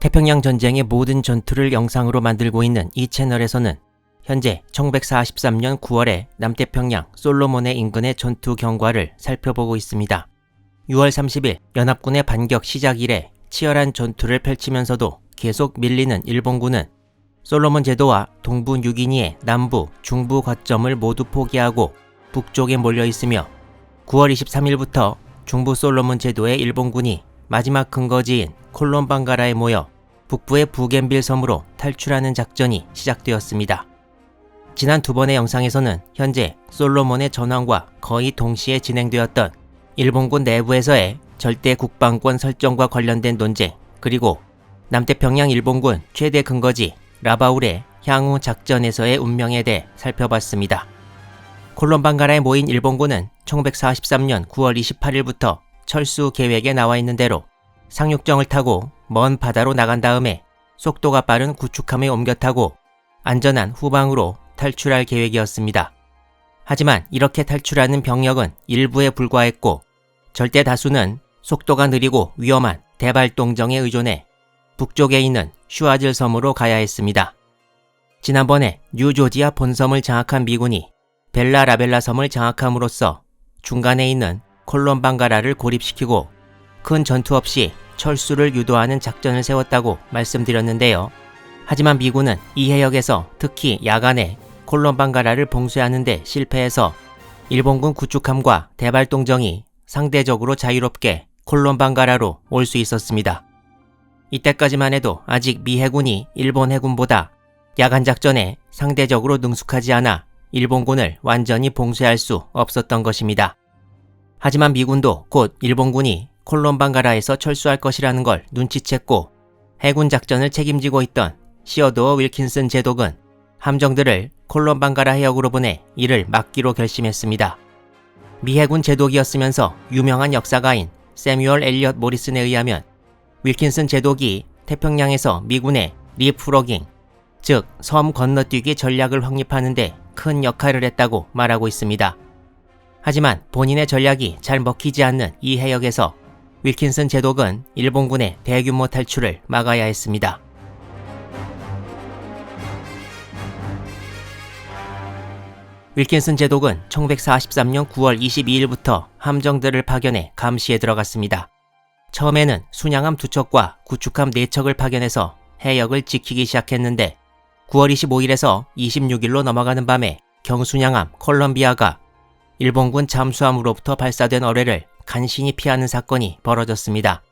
태평양 전쟁의 모든 전투를 영상으로 만들고 있는 이 채널에서는 현재 1143년 9월에 남태평양 솔로몬의 인근의 전투 경과를 살펴보고 있습니다. 6월 30일 연합군의 반격 시작 이래 치열한 전투를 펼치면서도 계속 밀리는 일본군은 솔로몬 제도와 동부 뉴기니의 남부, 중부 거점을 모두 포기하고 북쪽에 몰려 있으며 9월 23일부터 중부 솔로몬 제도의 일본군이 마지막 근거지인 콜롬방가라에 모여 북부의 부겐빌 섬으로 탈출하는 작전이 시작되었습니다. 지난 두 번의 영상에서는 현재 솔로몬의 전황과 거의 동시에 진행되었던 일본군 내부에서의 절대 국방권 설정과 관련된 논쟁, 그리고 남태평양 일본군 최대 근거지 라바울의 향후 작전에서의 운명에 대해 살펴봤습니다. 콜롬방가라에 모인 일본군은 1143년 9월 28일부터 철수 계획에 나와 있는 대로 상륙정을 타고 먼 바다로 나간 다음에 속도가 빠른 구축함에 옮겨 타고 안전한 후방으로 탈출할 계획이었습니다. 하지만 이렇게 탈출하는 병력은 일부에 불과했고 절대 다수는 속도가 느리고 위험한 대발동정에 의존해 북쪽에 있는 슈아즐 섬으로 가야 했습니다. 지난번에 뉴조지아 본섬을 장악한 미군이 벨라라벨라 섬을 장악함으로써 중간에 있는 콜롬방가라를 고립시키고 큰 전투 없이 철수를 유도하는 작전을 세웠다고 말씀드렸는데요. 하지만 미군은 이 해역에서 특히 야간에 콜롬방가라를 봉쇄하는 데 실패해서 일본군 구축함과 대발동정이 상대적으로 자유롭게 콜롬방가라로 올 수 있었습니다. 이때까지만 해도 아직 미 해군이 일본 해군보다 야간 작전에 상대적으로 능숙하지 않아 일본군을 완전히 봉쇄할 수 없었던 것입니다. 하지만 미군도 곧 일본군이 콜롬방가라에서 철수할 것이라는 걸 눈치챘고 해군 작전을 책임지고 있던 시어도어 윌킨슨 제독은 함정들을 콜롬방가라 해역으로 보내 이를 막기로 결심했습니다. 미 해군 제독이었으면서 유명한 역사가인 세뮤얼 엘리엇 모리슨에 의하면 윌킨슨 제독이 태평양에서 미군의 리프로깅, 즉 섬 건너뛰기 전략을 확립하는 데 큰 역할을 했다고 말하고 있습니다. 하지만 본인의 전략이 잘 먹히지 않는 이 해역에서 윌킨슨 제독은 일본군의 대규모 탈출을 막아야 했습니다. 윌킨슨 제독은 1143년 9월 22일부터 함정들을 파견해 감시에 들어갔습니다. 처음에는 순양함 2척과 구축함 4척을 파견해서 해역을 지키기 시작했는데 9월 25일에서 26일로 넘어가는 밤에 경순양함 콜럼비아가 일본군 잠수함으로부터 발사된 어뢰를 간신히 피하는 사건이 벌어졌습니다.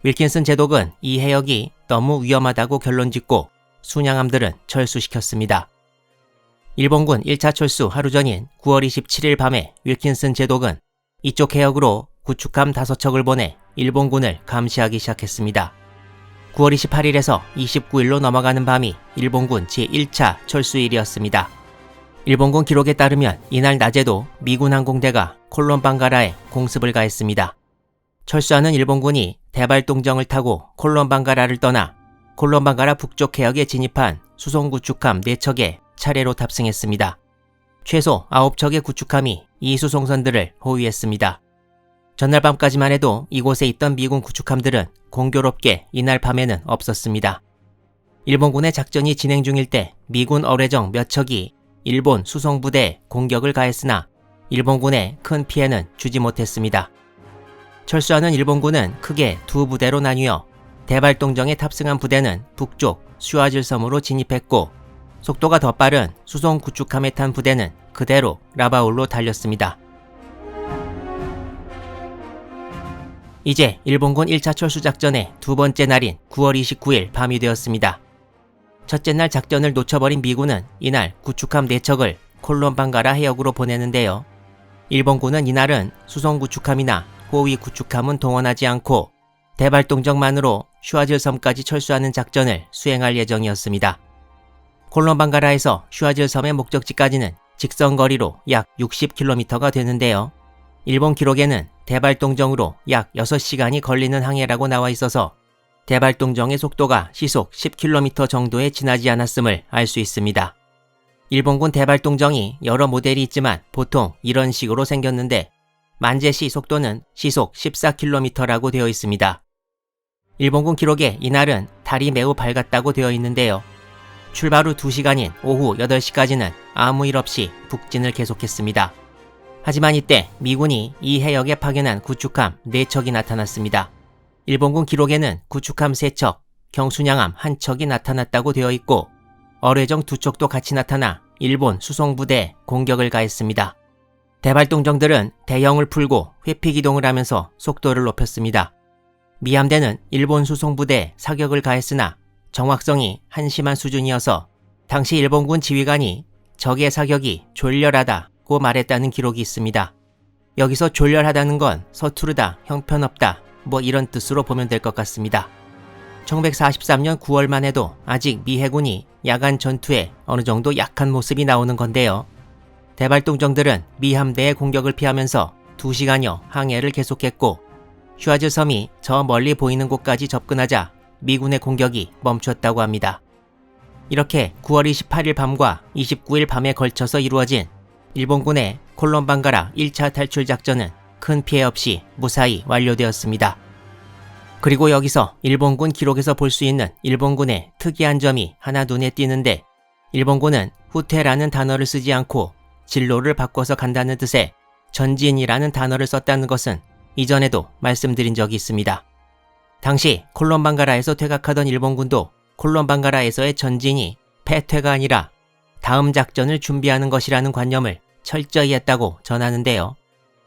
윌킨슨 제독은 이 해역이 너무 위험하다고 결론짓고 순양함들은 철수시켰습니다. 일본군 1차 철수 하루 전인 9월 27일 밤에 윌킨슨 제독은 이쪽 해역으로 구축함 5척을 보내 일본군을 감시하기 시작했습니다. 9월 28일에서 29일로 넘어가는 밤이 일본군 제1차 철수일이었습니다. 일본군 기록에 따르면 이날 낮에도 미군 항공대가 콜롬방가라에 공습을 가했습니다. 철수하는 일본군이 대발동정을 타고 콜롬방가라를 떠나 콜롬방가라 북쪽 해역에 진입한 수송구축함 4척에 차례로 탑승했습니다. 최소 9척의 구축함이 이 수송선들을 호위했습니다. 전날 밤까지만 해도 이곳에 있던 미군 구축함들은 공교롭게 이날 밤에는 없었습니다. 일본군의 작전이 진행 중일 때 미군 어뢰정 몇 척이 일본 수송부대에 공격을 가했으나 일본군에 큰 피해는 주지 못했습니다. 철수하는 일본군은 크게 두 부대로 나뉘어 대발동정에 탑승한 부대는 북쪽 슈아즐 섬으로 진입했고 속도가 더 빠른 수송 구축함에 탄 부대는 그대로 라바울로 달렸습니다. 이제 일본군 1차 철수작전의 두 번째 날인 9월 29일 밤이 되었습니다. 첫째 날 작전을 놓쳐버린 미군은 이날 구축함 4척을 콜롬방가라 해역으로 보내는데요. 일본군은 이날은 수송 구축함이나 호위 구축함은 동원하지 않고 대발동정만으로 슈아즐 섬까지 철수하는 작전을 수행할 예정이었습니다. 콜롬방가라에서 슈아즐 섬의 목적지까지는 직선거리로 약 60km가 되는데요. 일본 기록에는 대발동정으로 약 6시간이 걸리는 항해라고 나와 있어서 대발동정의 속도가 시속 10km 정도에 지나지 않았음을 알 수 있습니다. 일본군 대발동정이 여러 모델이 있지만 보통 이런 식으로 생겼는데 만재시 속도는 시속 14km라고 되어 있습니다. 일본군 기록에 이날은 달이 매우 밝았다고 되어 있는데요. 출발 후 2시간인 오후 8시까지는 아무 일 없이 북진을 계속했습니다. 하지만 이때 미군이 이 해역에 파견한 구축함 4척이 나타났습니다. 일본군 기록에는 구축함 3척, 경순양함 1척이 나타났다고 되어 있고 어뢰정 2척도 같이 나타나 일본 수송부대에 공격을 가했습니다. 대발동정들은 대형을 풀고 회피기동을 하면서 속도를 높였습니다. 미 함대는 일본 수송부대에 사격을 가했으나 정확성이 한심한 수준이어서 당시 일본군 지휘관이 적의 사격이 졸렬하다고 말했다는 기록이 있습니다. 여기서 졸렬하다는 건 서투르다, 형편없다, 뭐 이런 뜻으로 보면 될 것 같습니다. 1943년 9월만 해도 아직 미 해군이 야간 전투에 어느 정도 약한 모습이 나오는 건데요. 대발동정들은 미 함대의 공격을 피하면서 2시간여 항해를 계속했고 휴아즈 섬이 저 멀리 보이는 곳까지 접근하자 미군의 공격이 멈췄다고 합니다. 이렇게 9월 28일 밤과 29일 밤에 걸쳐서 이루어진 일본군의 콜롬방가라 1차 탈출 작전은 큰 피해 없이 무사히 완료되었습니다. 그리고 여기서 일본군 기록에서 볼 수 있는 일본군의 특이한 점이 하나 눈에 띄는데 일본군은 후퇴라는 단어를 쓰지 않고 진로를 바꿔서 간다는 뜻의 전진이라는 단어를 썼다는 것은 이전에도 말씀드린 적이 있습니다. 당시 콜롬방가라에서 퇴각하던 일본군도 콜롬방가라에서의 전진이 패퇴가 아니라 다음 작전을 준비하는 것이라는 관념을 철저히 했다고 전하는데요.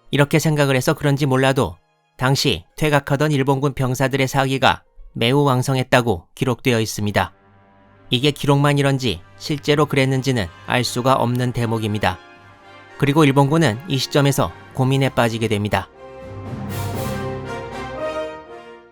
이렇게 생각을 해서 그런지 몰라도 당시 퇴각하던 일본군 병사들의 사기가 매우 왕성했다고 기록되어 있습니다. 이게 기록만 이런지 실제로 그랬는지는 알 수가 없는 대목입니다. 그리고 일본군은 이 시점에서 고민에 빠지게 됩니다.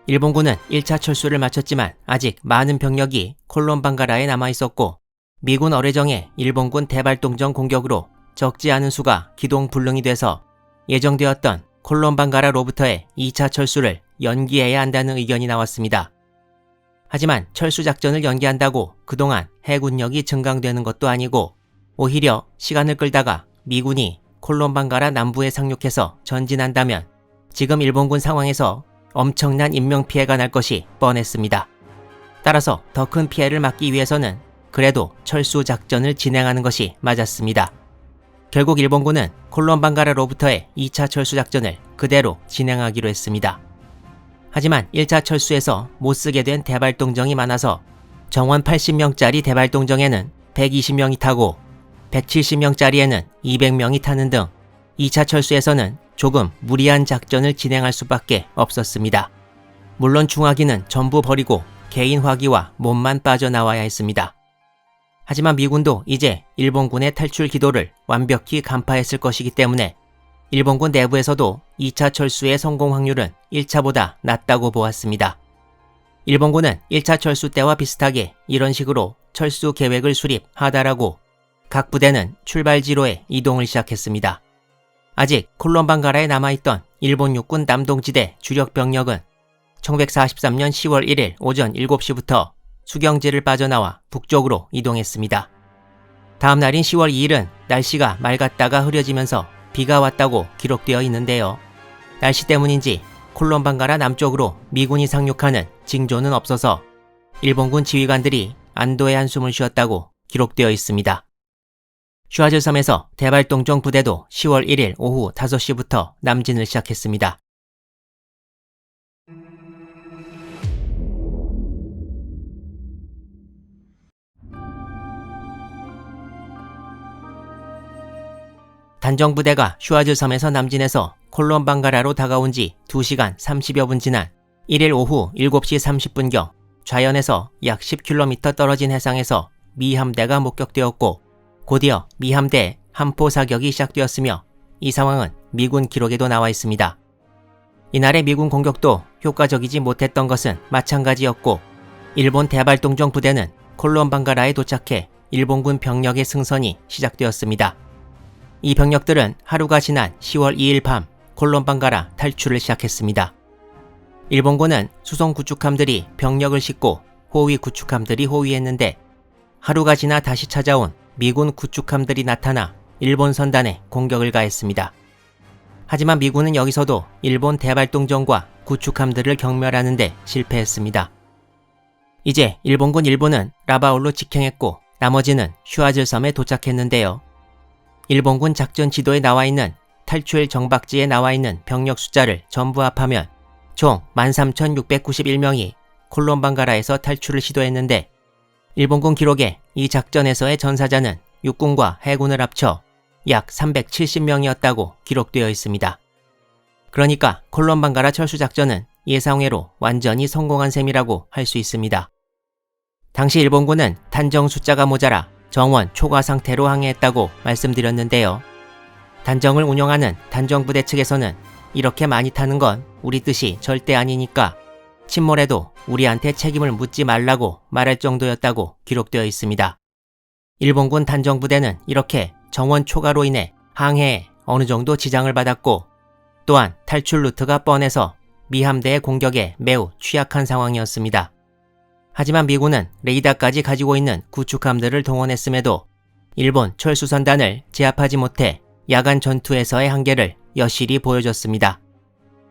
일본군은 1차 철수를 마쳤지만 아직 많은 병력이 콜롬방가라에 남아있었고 미군 어뢰정에 일본군 대발동정 공격으로 적지 않은 수가 기동불능이 돼서 예정되었던 콜롬방가라로부터의 2차 철수를 연기해야 한다는 의견이 나왔습니다. 하지만 철수작전을 연기한다고 그동안 해군력이 증강되는 것도 아니고 오히려 시간을 끌다가 미군이 콜롬방가라 남부에 상륙해서 전진한다면 지금 일본군 상황에서 엄청난 인명피해가 날 것이 뻔했습니다. 따라서 더 큰 피해를 막기 위해서는 그래도 철수작전을 진행하는 것이 맞았습니다. 결국 일본군은 콜롬방가라로부터의 2차 철수작전을 그대로 진행하기로 했습니다. 하지만 1차 철수에서 못쓰게 된 대발동정이 많아서 정원 80명짜리 대발동정에는 120명이 타고 170명짜리에는 200명이 타는 등 2차 철수에서는 조금 무리한 작전을 진행할 수밖에 없었습니다. 물론 중화기는 전부 버리고 개인 화기와 몸만 빠져나와야 했습니다. 하지만 미군도 이제 일본군의 탈출 기도를 완벽히 간파했을 것이기 때문에 일본군 내부에서도 2차 철수의 성공 확률은 1차보다 낮다고 보았습니다. 일본군은 1차 철수 때와 비슷하게 이런 식으로 철수 계획을 수립하다라고 각 부대는 출발지로에 이동을 시작했습니다. 아직 콜롬방가라에 남아있던 일본 육군 남동지대 주력 병력은 1943년 10월 1일 오전 7시부터 수경지를 빠져나와 북쪽으로 이동했습니다. 다음 날인 10월 2일은 날씨가 맑았다가 흐려지면서 비가 왔다고 기록되어 있는데요. 날씨 때문인지 콜롬방가라 남쪽으로 미군이 상륙하는 징조는 없어서 일본군 지휘관들이 안도의 한숨을 쉬었다고 기록되어 있습니다. 휴아즈 섬에서 대발동정 부대도 10월 1일 오후 5시부터 남진을 시작했습니다. 단정부대가 휴아즈 섬에서 남진해서 콜롬방가라로 다가온 지 2시간 30여 분 지난 1일 오후 7시 30분경 좌연에서 약 10km 떨어진 해상에서 미 함대가 목격되었고 곧이어 미 함대의 함포 사격이 시작되었으며 이 상황은 미군 기록에도 나와 있습니다. 이날의 미군 공격도 효과적이지 못했던 것은 마찬가지였고 일본 대발동정 부대는 콜롬방가라에 도착해 일본군 병력의 승선이 시작되었습니다. 이 병력들은 하루가 지난 10월 2일 밤 콜롬방가라 탈출을 시작했습니다. 일본군은 수송 구축함들이 병력을 싣고 호위 구축함들이 호위했는데 하루가 지나 다시 찾아온 미군 구축함들이 나타나 일본 선단에 공격을 가했습니다. 하지만 미군은 여기서도 일본 대발동정과 구축함들을 경멸하는 데 실패했습니다. 이제 일본군 일부는 라바울로 직행했고 나머지는 슈아즐섬에 도착했는데요. 일본군 작전 지도에 나와 있는 탈출 정박지에 나와 있는 병력 숫자를 전부 합하면 총 13,691명이 콜롬방가라에서 탈출을 시도했는데 일본군 기록에 이 작전에서의 전사자는 육군과 해군을 합쳐 약 370명이었다고 기록되어 있습니다. 그러니까 콜롬방가라 철수작전은 예상외로 완전히 성공한 셈이라고 할 수 있습니다. 당시 일본군은 단정 숫자가 모자라 정원 초과 상태로 항해했다고 말씀드렸는데요. 단정을 운영하는 단정부대 측에서는 이렇게 많이 타는 건 우리 뜻이 절대 아니니까 침몰해도 우리한테 책임을 묻지 말라고 말할 정도였다고 기록되어 있습니다. 일본군 단정부대는 이렇게 정원 초과로 인해 항해에 어느 정도 지장을 받았고 또한 탈출 루트가 뻔해서 미 함대의 공격에 매우 취약한 상황이었습니다. 하지만 미군은 레이더까지 가지고 있는 구축함들을 동원했음에도 일본 철수선단을 제압하지 못해 야간 전투에서의 한계를 여실히 보여줬습니다.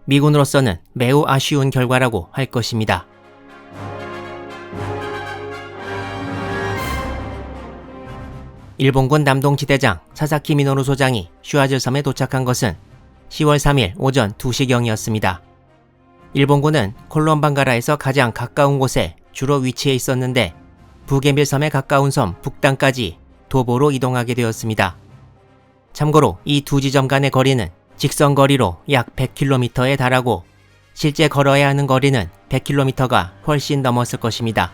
미군으로서는 매우 아쉬운 결과라고 할 것입니다. 일본군 남동지대장 사사키 미노루 소장이 슈아즐섬에 도착한 것은 10월 3일 오전 2시경이었습니다. 일본군은 콜롬방가라에서 가장 가까운 곳에 주로 위치해 있었는데 북에밀섬에 가까운 섬 북단까지 도보로 이동하게 되었습니다. 참고로 이 두 지점 간의 거리는 직선 거리로 약 100km에 달하고 실제 걸어야 하는 거리는 100km가 훨씬 넘었을 것입니다.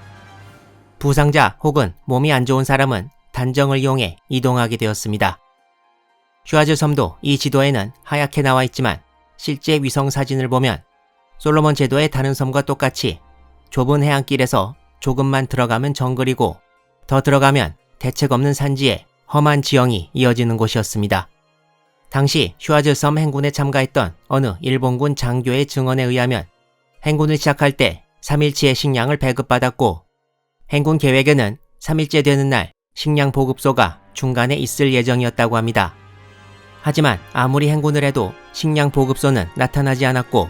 부상자 혹은 몸이 안 좋은 사람은 단정을 이용해 이동하게 되었습니다. 슈아즐섬도 이 지도에는 하얗게 나와 있지만 실제 위성 사진을 보면 솔로몬 제도의 다른 섬과 똑같이 좁은 해안길에서 조금만 들어가면 정글이고 더 들어가면 대책 없는 산지에 험한 지형이 이어지는 곳이었습니다. 당시 슈아즐섬 행군에 참가했던 어느 일본군 장교의 증언에 의하면 행군을 시작할 때 3일치의 식량을 배급받았고 행군 계획에는 3일째 되는 날 식량 보급소가 중간에 있을 예정이었다고 합니다. 하지만 아무리 행군을 해도 식량 보급소는 나타나지 않았고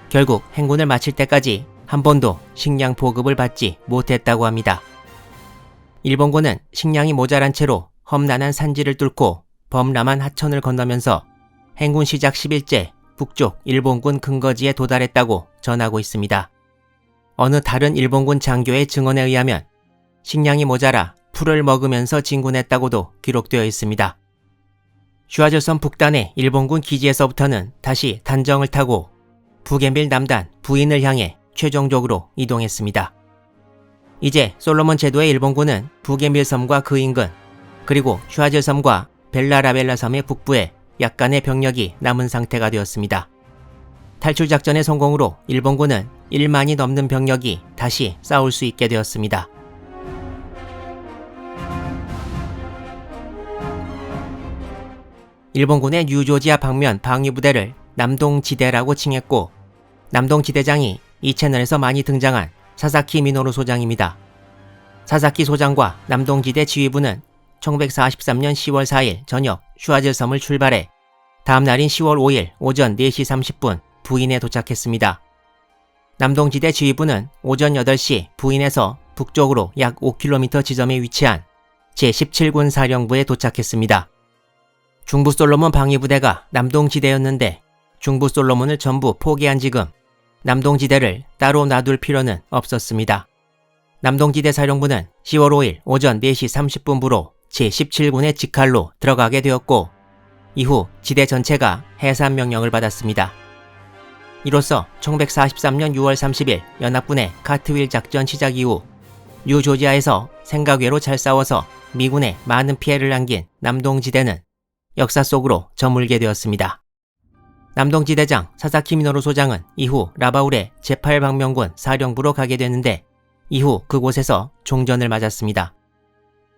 결국 행군을 마칠 때까지 한 번도 식량 보급을 받지 못했다고 합니다. 일본군은 식량이 모자란 채로 험난한 산지를 뚫고 범람한 하천을 건너면서 행군 시작 10일째 북쪽 일본군 근거지에 도달했다고 전하고 있습니다. 어느 다른 일본군 장교의 증언에 의하면 식량이 모자라 풀을 먹으면서 진군했다고도 기록되어 있습니다. 슈아즐섬 북단의 일본군 기지에서부터는 다시 단정을 타고 북에밀 남단 부인을 향해 최종적으로 이동했습니다. 이제 솔로몬 제도의 일본군은 북에밀섬과 그 인근 그리고 슈아즐섬과 벨라라벨라 섬의 북부에 약간의 병력이 남은 상태가 되었습니다. 탈출작전의 성공으로 일본군은 1만이 넘는 병력이 다시 싸울 수 있게 되었습니다. 일본군의 뉴조지아 방면 방위부대를 남동지대라고 칭했고 남동지대장이 이 채널에서 많이 등장한 사사키 미노루 소장입니다. 사사키 소장과 남동지대 지휘부는 1943년 10월 4일 저녁 슈아즐섬을 출발해 다음 날인 10월 5일 오전 4시 30분 부인에 도착했습니다. 남동지대 지휘부는 오전 8시 부인에서 북쪽으로 약 5km 지점에 위치한 제17군 사령부에 도착했습니다. 중부 솔로몬 방위부대가 남동지대였는데 중부 솔로몬을 전부 포기한 지금 남동지대를 따로 놔둘 필요는 없었습니다. 남동지대 사령부는 10월 5일 오전 4시 30분부로 제17군의 직할로 들어가게 되었고 이후 지대 전체가 해산 명령을 받았습니다. 이로써 1943년 6월 30일 연합군의 카트윌 작전 시작 이후 뉴조지아에서 생각외로 잘 싸워서 미군에 많은 피해를 남긴 남동지대는 역사 속으로 저물게 되었습니다. 남동지대장 사사키 미노루 소장은 이후 라바울의 제8방명군 사령부로 가게 되는데 이후 그곳에서 종전을 맞았습니다.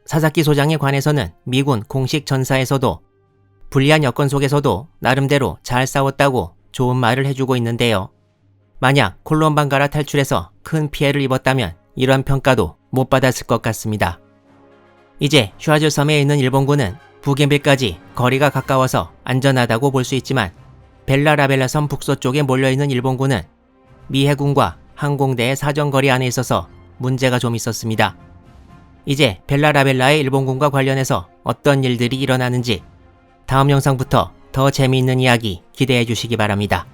사사키 소장에 관해서는 미군 공식 전사에서도 불리한 여건 속에서도 나름대로 잘 싸웠다고 좋은 말을 해주고 있는데요. 만약 콜롬방가라 탈출해서 큰 피해를 입었다면 이런 평가도 못 받았을 것 같습니다. 이제 슈아즐섬에 있는 일본군은 북에밀까지 거리가 가까워서 안전하다고 볼 수 있지만 벨라라벨라 섬 북서쪽에 몰려있는 일본군은 미 해군과 항공대의 사정거리 안에 있어서 문제가 좀 있었습니다. 이제 벨라라벨라의 일본군과 관련해서 어떤 일들이 일어나는지 다음 영상부터 더 재미있는 이야기 기대해 주시기 바랍니다.